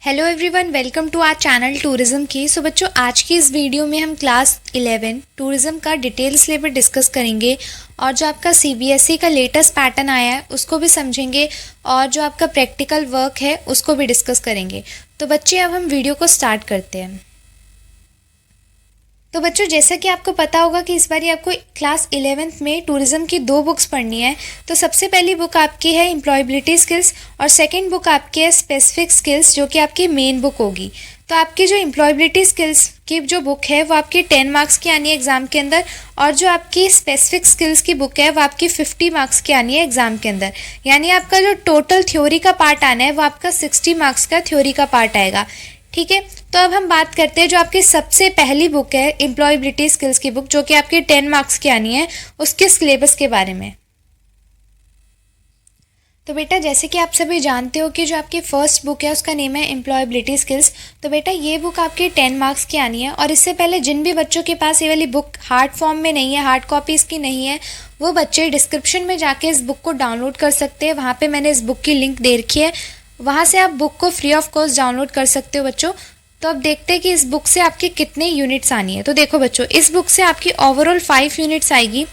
Hello everyone, welcome to our channel tourism की। So बच्चों, आज की इस वीडियो में हम क्लास 11 टूरिज्म का डिटेल सिलेबस डिस्कस करेंगे और जो आपका सीबीएसई का लेटेस्ट पैटर्न आया है उसको भी समझेंगे और जो आपका प्रैक्टिकल वर्क है उसको भी डिस्कस करेंगे। तो बच्चे, अब हम वीडियो को स्टार्ट करते हैं। तो बच्चों, जैसा कि आपको पता होगा कि इस बार आपको क्लास 11th में टूरिज्म की 2 बुक्स पढ़नी है। तो सबसे पहली बुक आपकी है एम्प्लॉयबिलिटी स्किल्स और सेकंड बुक आपकी है स्पेसिफिक स्किल्स, जो कि आपकी मेन बुक होगी। तो आपकी जो एम्प्लॉयबिलिटी स्किल्स की जो बुक है वो आपकी 10 मार्क्स की आनी है एग्जाम के अंदर, और जो आपकी स्पेसिफिक स्किल्स की बुक है वो आपकी 50 मार्क्स की आनी है एग्जाम के अंदर। यानी आपका जो टोटल थ्योरी का पार्ट आना है वो आपका 60 मार्क्स का थ्योरी का पार्ट आएगा। ठीक है, तो अब हम बात करते हैं जो आपकी सबसे पहली बुक है एम्प्लॉयबिलिटी स्किल्स की बुक, जो कि आपकी 10 मार्क्स की आनी है, उसके सिलेबस के बारे में। तो बेटा, जैसे कि आप सभी जानते हो कि जो आपकी फर्स्ट बुक है उसका नेम है एम्प्लॉयबिलिटी स्किल्स। तो बेटा, ये बुक आपके 10 मार्क्स की आनी है। और इससे पहले जिन भी बच्चों के पास ये वाली बुक हार्ड फॉर्म में नहीं है, हार्ड कॉपी इसकी नहीं है, वो बच्चे डिस्क्रिप्शन में जाके इस बुक को डाउनलोड कर सकते हैं। वहाँ पे मैंने इस बुक की लिंक दे रखी है, वहाँ से आप बुक को फ्री ऑफ कॉस्ट डाउनलोड कर सकते हो बच्चों। तो अब देखते हैं कि इस बुक से आपके कितने यूनिट्स आनी है। तो देखो बच्चों, इस बुक से आपकी ओवरऑल 5 यूनिट्स आएगी।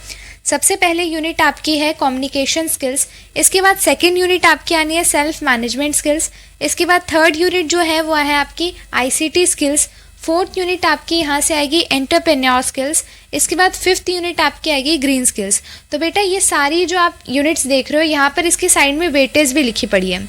सबसे पहले यूनिट आपकी है कम्युनिकेशन स्किल्स, इसके बाद सेकंड यूनिट आपकी आनी है सेल्फ मैनेजमेंट स्किल्स, इसके बाद थर्ड यूनिट जो है वो है आपकी आईसीटी स्किल्स, फोर्थ यूनिट आपकी यहाँ से आएगी एंटरप्रेन्योर स्किल्स, इसके बाद फिफ्थ यूनिट आपकी आएगी ग्रीन स्किल्स। तो बेटा, ये सारी जो आप यूनिट्स देख रहे हो यहाँ पर इसकी साइड में वेटेज भी लिखी पड़ी है।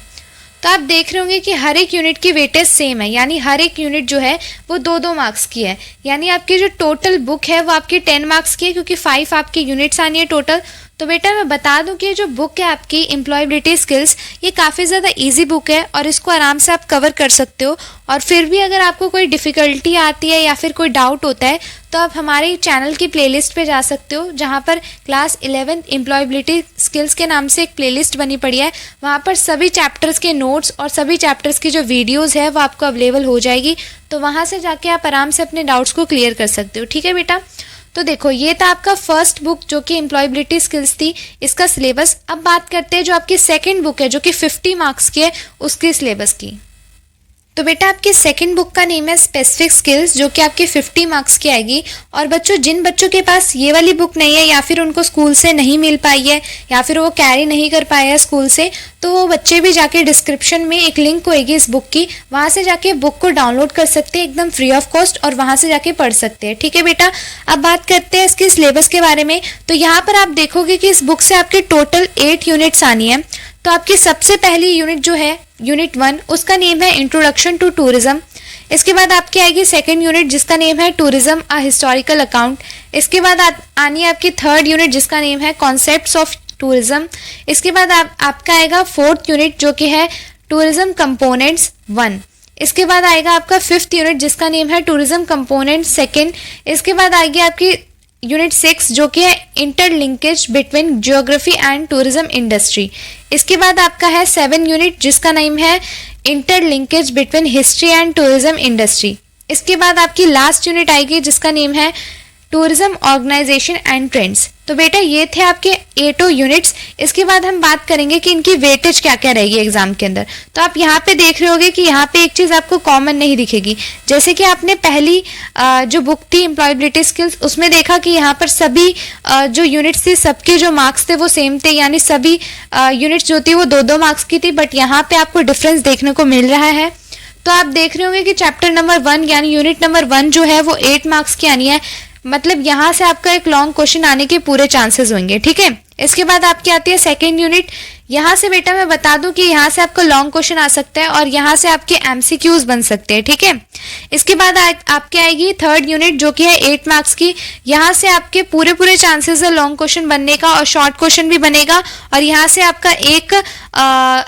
तो आप देख रहे होंगे कि हर एक यूनिट की वेटेज सेम है, यानी हर एक यूनिट जो है वो 2-2 मार्क्स की है। यानी आपकी जो टोटल बुक है वो आपकी 10 मार्क्स की है, क्योंकि 5 आपकी यूनिट्स आनी है टोटल। तो बेटा, मैं बता दूं कि जो बुक है आपकी एम्प्लॉयबिलिटी स्किल्स, ये काफ़ी ज़्यादा इजी बुक है और इसको आराम से आप कवर कर सकते हो। और फिर भी अगर आपको कोई डिफ़िकल्टी आती है या फिर कोई डाउट होता है तो आप हमारे चैनल की प्लेलिस्ट पे जा सकते हो, जहाँ पर क्लास 11 एम्प्लॉयबिलिटी स्किल्स के नाम से एक प्लेलिस्ट बनी पड़ी है। वहाँ पर सभी चैप्टर्स के नोट्स और सभी चैप्टर्स की जो वीडियोज़ है वो आपको अवेलेबल हो जाएगी। तो वहाँ से जाके आप आराम से अपने डाउट्स को क्लियर कर सकते हो। ठीक है बेटा, तो देखो, ये था आपका फर्स्ट बुक जो कि एम्प्लॉयबिलिटी स्किल्स थी, इसका सिलेबस। अब बात करते हैं जो आपकी सेकंड बुक है जो कि 50 मार्क्स की है, उसके सिलेबस की। तो बेटा, आपकी सेकंड बुक का नेम है स्पेसिफिक स्किल्स, जो कि आपकी 50 मार्क्स की आएगी। और बच्चों, जिन बच्चों के पास ये वाली बुक नहीं है या फिर उनको स्कूल से नहीं मिल पाई है या फिर वो कैरी नहीं कर पाए हैं स्कूल से, तो वो बच्चे भी जाके डिस्क्रिप्शन में एक लिंक होएगी इस बुक की, वहाँ से जाके बुक को डाउनलोड कर सकते हैं एकदम फ्री ऑफ कॉस्ट और वहाँ से जाके पढ़ सकते हैं। ठीक है बेटा, अब बात करते हैं इसके सिलेबस के बारे में। तो यहाँ पर आप देखोगे कि इस बुक से आपके टोटल 8 यूनिट्स आनी है। तो आपकी सबसे पहली यूनिट जो है यूनिट 1, उसका नेम है इंट्रोडक्शन टू टूरिज्म। इसके बाद आपकी आएगी सेकंड यूनिट जिसका नेम है टूरिज्म अ हिस्टोरिकल अकाउंट। इसके बाद आनी है आपकी थर्ड यूनिट जिसका नेम है कॉन्सेप्ट्स ऑफ टूरिज्म। इसके बाद आपका आएगा फोर्थ यूनिट जो कि है टूरिज्म कंपोनेंट्स 1। इसके बाद आएगा आपका फिफ्थ यूनिट जिसका नेम है टूरिज्म कंपोनेंट 2। इसके बाद आएगी आपकी यूनिट 6 जो कि है interlinkage between geography and tourism industry. इसके बाद आपका है 7 यूनिट जिसका नेम है interlinkage between history and tourism industry. इसके बाद आपकी लास्ट यूनिट आएगी जिसका नेम है टूरिज्म ऑर्गेनाइजेशन एंड ट्रेंड्स। तो बेटा, ये थे आपके 8 यूनिट्स। इसके बाद हम बात करेंगे कि इनकी वेटेज क्या क्या रहेगी एग्जाम के अंदर। तो आप यहाँ पे देख रहे होगे कि यहाँ पे एक चीज़ आपको कॉमन नहीं दिखेगी। जैसे कि आपने पहली जो बुक थी एम्प्लॉयबिलिटी स्किल्स, उसमें देखा कि यहाँ पर सभी जो यूनिट्स थी सबके जो मार्क्स थे वो सेम थे, यानी सभी यूनिट्स जो थी वो 2-2 मार्क्स की थी। बट यहाँ पे आपको डिफरेंस देखने को मिल रहा है। तो आप देख रहे होंगे कि चैप्टर नंबर 1 यानी यूनिट नंबर 1 जो है वो 8 मार्क्स की आनी है। मतलब यहाँ से आपका एक लॉन्ग क्वेश्चन आने के पूरे चांसेस होंगे। ठीक है, इसके बाद आपकी आती है सेकेंड यूनिट। यहाँ से बेटा मैं बता दूं कि यहाँ से आपका लॉन्ग क्वेश्चन आ सकता है और यहाँ से आपके एमसीक्यूज बन सकते हैं। ठीक है, इसके बाद आपके आएगी थर्ड यूनिट जो कि है 8 मार्क्स की। यहाँ से आपके पूरे चांसेस है लॉन्ग क्वेश्चन बनने का और शॉर्ट क्वेश्चन भी बनेगा, और यहाँ से आपका एक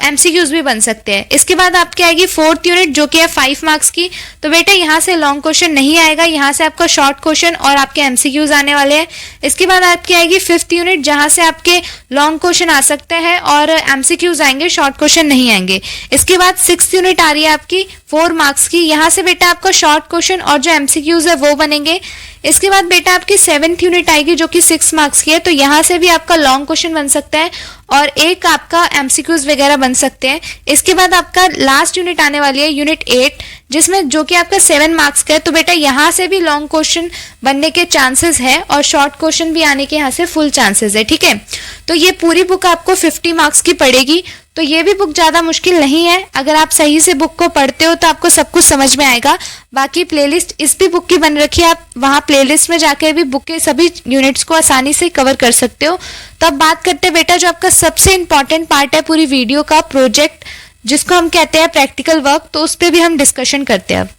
एमसीक्यूज भी बन सकते हैं। इसके बाद आपकी आएगी फोर्थ यूनिट जो कि है 5 मार्क्स की। तो बेटा, यहाँ से लॉन्ग क्वेश्चन नहीं आएगा, यहाँ से आपका शॉर्ट क्वेश्चन और आपके एमसीक्यूज आने वाले हैं। इसके बाद आपकी आएगी फिफ्थ यूनिट जहाँ से आपके लॉन्ग क्वेश्चन आ सकते हैं और एमसीक्यूज आएंगे, शॉर्ट क्वेश्चन नहीं आएंगे। इसके बाद 6th यूनिट आ रही है आपकी 4 मार्क्स की। यहाँ से बेटा आपका शॉर्ट क्वेश्चन और जो एमसीक्यूज है वो बनेंगे। इसके बाद बेटा आपकी 7th यूनिट आएगी जो कि 6 मार्क्स की है, तो यहाँ से भी आपका लॉन्ग क्वेश्चन बन सकता है और एक आपका एमसीक्यूज वगैरह बन सकते हैं। इसके बाद आपका लास्ट यूनिट आने वाली है यूनिट 8, जिसमें जो कि आपका 7 मार्क्स का है, तो बेटा यहाँ से भी लॉन्ग क्वेश्चन बनने के चांसेस है और शॉर्ट क्वेश्चन भी आने के यहाँ से फुल चांसेस है। ठीक है, तो ये पूरी बुक आपको 50 मार्क्स की पड़ेगी। तो ये भी बुक ज़्यादा मुश्किल नहीं है, अगर आप सही से बुक को पढ़ते हो तो आपको सब कुछ समझ में आएगा। बाकी प्लेलिस्ट इस भी बुक की बन रखी है, आप वहाँ प्लेलिस्ट में जाकर भी बुक के सभी यूनिट्स को आसानी से कवर कर सकते हो। तो अब बात करते हैं बेटा जो आपका सबसे इंपॉर्टेंट पार्ट है पूरी वीडियो का, प्रोजेक्ट, जिसको हम कहते हैं प्रैक्टिकल वर्क, तो उस पर भी हम डिस्कशन करते हैं अब।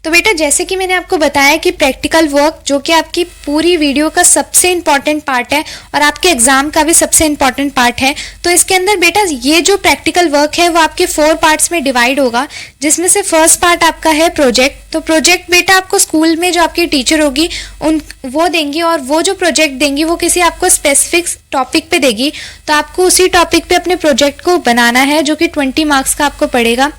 तो बेटा जैसे कि मैंने आपको बताया कि प्रैक्टिकल वर्क जो कि आपकी पूरी वीडियो का सबसे इम्पॉर्टेंट पार्ट है और आपके एग्जाम का भी सबसे इम्पॉर्टेंट पार्ट है, तो इसके अंदर बेटा ये जो प्रैक्टिकल वर्क है वो आपके 4 पार्ट्स में डिवाइड होगा, जिसमें से फर्स्ट पार्ट आपका है प्रोजेक्ट। तो प्रोजेक्ट बेटा आपको स्कूल में जो आपकी टीचर होगी वो देंगी और वो जो प्रोजेक्ट देंगी वो किसी आपको स्पेसिफिक टॉपिक पे देगी, तो आपको उसी टॉपिक पे अपने प्रोजेक्ट को बनाना है जो कि 20 मार्क्स का आपको पड़ेगा।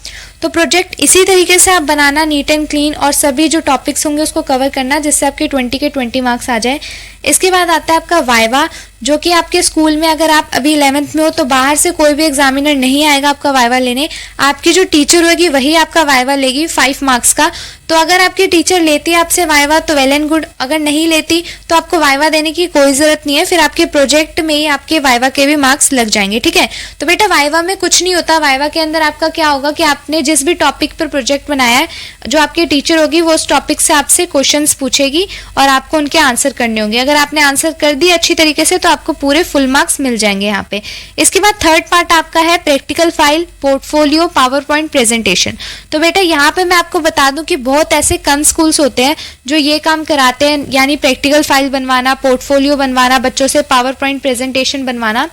तो प्रोजेक्ट इसी तरीके से आप बनाना, नीट एंड क्लीन, और सभी जो टॉपिक्स होंगे उसको कवर करना जिससे आपके 20 के 20 मार्क्स आ जाए। इसके बाद आता है आपका वाइवा, जो कि आपके स्कूल में अगर आप अभी 11th में हो तो बाहर से कोई भी एग्जामिनर नहीं आएगा आपका वाइवा लेने, आपकी जो टीचर होगी वही आपका वाइवा लेगी 5 मार्क्स का। तो अगर आपकी टीचर लेती है आपसे वाइवा तो वेल एंड गुड, अगर नहीं लेती तो आपको वाइवा देने की कोई ज़रूरत नहीं है, फिर आपके प्रोजेक्ट में ही आपके वाइवा के भी मार्क्स लग जाएंगे। ठीक है, तो बेटा वाइवा में कुछ नहीं होता, वाइवा के अंदर आपका क्या होगा कि आपने जिस भी टॉपिक पर प्रोजेक्ट बनाया है, जो आपकी टीचर होगी वो उस टॉपिक से आपसे क्वेश्चंस पूछेगी और आपको उनके आंसर करने होंगे। अगर आपने आंसर कर दिए अच्छी तरीके से तो आपको पूरे फुल मार्क्स मिल जाएंगे यहाँ पे। इसके बाद थर्ड पार्ट आपका है practical file, portfolio, power point presentation. तो बेटा यहाँ पे मैं आपको बता दूं कि बहुत ऐसे कम स्कूल्स होते हैं जो ये काम कराते हैं, यानी प्रैक्टिकल फाइल बनवाना, पोर्टफोलियो बनवाना, बच्चों से पावर पॉइंट प्रेजेंटेशन बनवाना।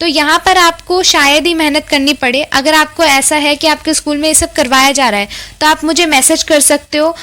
तो यहाँ पर आपको शायद ही मेहनत करनी पड़े। अगर आपको ऐसा है कि आपके स्कूल में ये सब करवाया जा रहा है तो आप मुझे मैसेज कर सकते हो,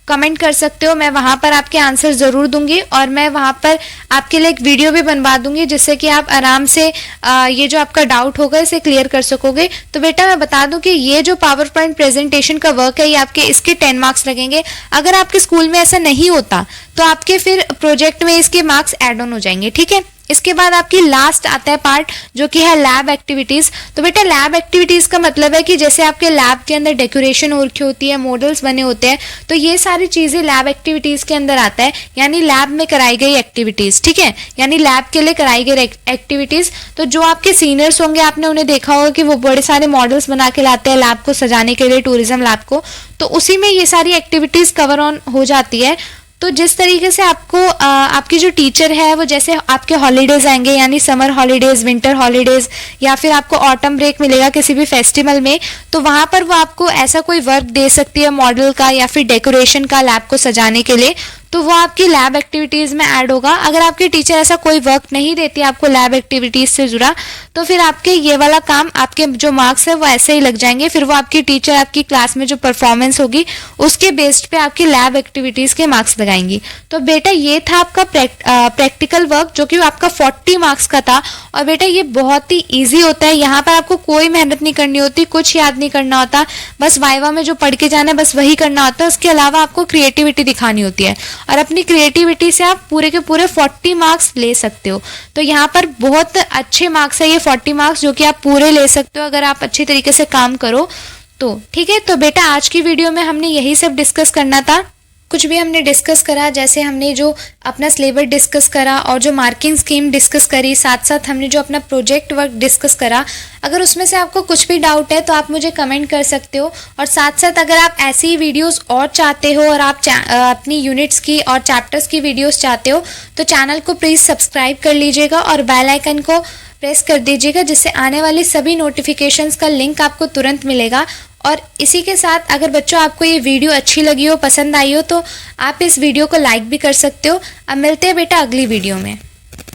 कमेंट कर सकते हो, मैं वहाँ पर आपके आंसर ज़रूर दूंगी और मैं वहाँ पर आपके लिए एक वीडियो भी बनवा दूंगी जिससे कि आप आराम से ये जो आपका डाउट होगा इसे क्लियर कर सकोगे। तो बेटा मैं बता दूं कि ये जो पावर पॉइंट प्रेजेंटेशन का वर्क है ये आपके इसके 10 मार्क्स लगेंगे। अगर आपके स्कूल में ऐसा नहीं होता तो आपके फिर प्रोजेक्ट में इसके मार्क्स ऐड ऑन हो जाएंगे। ठीक है, इसके बाद आपकी लास्ट आता है पार्ट जो कि है लैब एक्टिविटीज़। तो बेटा लैब एक्टिविटीज़ का मतलब है कि जैसे आपके लैब के अंदर डेकोरेशन हो रखी होती है, मॉडल्स बने होते हैं, तो ये सारी चीज़ें लैब एक्टिविटीज़ के अंदर आता है, यानी लैब में कराई गई एक्टिविटीज़। ठीक है, यानी लैब के लिए कराई गई एक्टिविटीज़। तो जो आपके सीनियर्स होंगे आपने उन्हें देखा होगा कि वो बड़े सारे मॉडल्स बना के लाते हैं लैब को सजाने के लिए, टूरिज्म लैब को, तो उसी में ये सारी एक्टिविटीज़ कवर ऑन हो जाती है। तो जिस तरीके से आपको आपकी जो टीचर है वो जैसे आपके हॉलीडेज आएंगे, यानी समर हॉलीडेज, विंटर हॉलीडेज, या फिर आपको ऑटम ब्रेक मिलेगा किसी भी फेस्टिवल में, तो वहाँ पर वो आपको ऐसा कोई वर्क दे सकती है मॉडल का या फिर डेकोरेशन का लैब को सजाने के लिए, तो वो आपकी लैब एक्टिविटीज़ में ऐड होगा। अगर आपकी टीचर ऐसा कोई वर्क नहीं देती आपको लैब एक्टिविटीज़ से जुड़ा, तो फिर आपके ये वाला काम, आपके जो मार्क्स है वो ऐसे ही लग जाएंगे। फिर वो आपकी टीचर आपकी क्लास में जो परफॉर्मेंस होगी उसके बेस्ड पे आपकी लैब एक्टिविटीज़ के मार्क्स लगाएंगी। तो बेटा ये था आपका प्रैक्टिकल वर्क जो कि आपका 40 मार्क्स का था। और बेटा ये बहुत ही ईजी होता है, यहाँ पर आपको कोई मेहनत नहीं करनी होती, कुछ याद नहीं करना होता, बस वाइवा में जो पढ़ के जाना है बस वही करना होता है। उसके अलावा आपको क्रिएटिविटी दिखानी होती है और अपनी क्रिएटिविटी से आप पूरे के पूरे 40 मार्क्स ले सकते हो। तो यहाँ पर बहुत अच्छे मार्क्स है ये 40 मार्क्स जो कि आप पूरे ले सकते हो अगर आप अच्छी तरीके से काम करो तो। ठीक है, तो बेटा आज की वीडियो में हमने यही सब डिस्कस करना था। कुछ भी हमने डिस्कस करा, जैसे हमने जो अपना सिलेबस डिस्कस करा और जो मार्किंग स्कीम डिस्कस करी, साथ साथ हमने जो अपना प्रोजेक्ट वर्क डिस्कस करा। अगर उसमें से आपको कुछ भी डाउट है तो आप मुझे कमेंट कर सकते हो। और साथ साथ अगर आप ऐसी ही वीडियोस और चाहते हो और आप अपनी यूनिट्स की और चैप्टर्स की वीडियोस चाहते हो तो चैनल को प्लीज़ सब्सक्राइब कर लीजिएगा और बेल आइकन को प्रेस कर दीजिएगा, जिससे आने वाली सभी नोटिफिकेशंस का लिंक आपको तुरंत मिलेगा। और इसी के साथ अगर बच्चों आपको ये वीडियो अच्छी लगी हो, पसंद आई हो, तो आप इस वीडियो को लाइक भी कर सकते हो। अब मिलते हैं बेटा अगली वीडियो में।